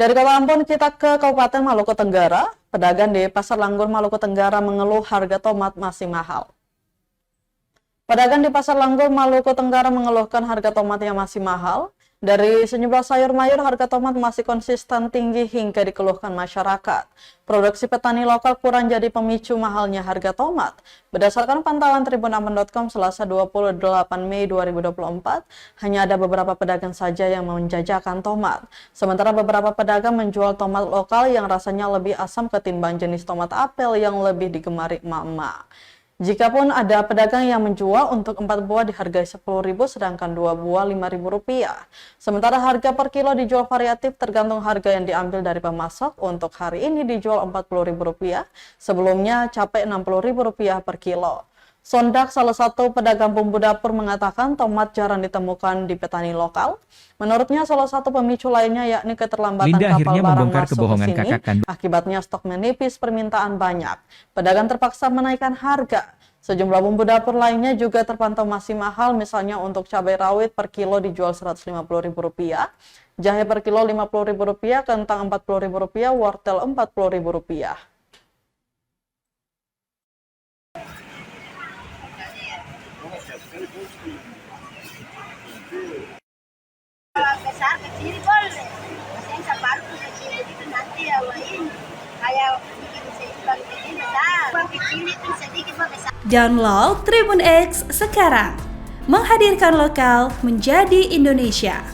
Dari Kota Ambon kita ke Kabupaten Maluku Tenggara. Pedagang di Pasar Langgur Maluku Tenggara mengeluh harga tomat masih mahal. Pedagang di Pasar Langgur Maluku Tenggara mengeluhkan harga tomat yang masih mahal. Dari sejumlah sayur mayur, harga tomat masih konsisten tinggi hingga dikeluhkan masyarakat. Produksi petani lokal kurang jadi pemicu mahalnya harga tomat. Berdasarkan pantauan tribunambon.com Selasa 28 Mei 2024, hanya ada beberapa pedagang saja yang menjajakan tomat. Sementara beberapa pedagang menjual tomat lokal yang rasanya lebih asam ketimbang jenis tomat apel yang lebih digemari emak-emak. Jikapun ada pedagang yang menjual untuk 4 buah dihargai Rp10.000 sedangkan 2 buah Rp5.000. Sementara harga per kilo dijual variatif tergantung harga yang diambil dari pemasok. Untuk hari ini dijual Rp40.000, sebelumnya capai Rp60.000 per kilo. Sondak, salah satu pedagang bumbu dapur, mengatakan tomat jarang ditemukan di petani lokal. Menurutnya salah satu pemicu lainnya yakni keterlambatan Linda kapal barang masuk ke sini. kakak kandung. Akibatnya stok menipis, permintaan banyak. Pedagang terpaksa menaikkan harga. Sejumlah bumbu dapur lainnya juga terpantau masih mahal, misalnya untuk cabai rawit per kilo dijual Rp150.000, jahe per kilo Rp50.000, kentang Rp40.000, wortel Rp40.000. Besar kecil boleh, yang separuh kecil itu nanti awain kayak bikin seimbang kecil besar, kecil itu sedikit besar. Download Tribun X sekarang, menghadirkan lokal menjadi Indonesia.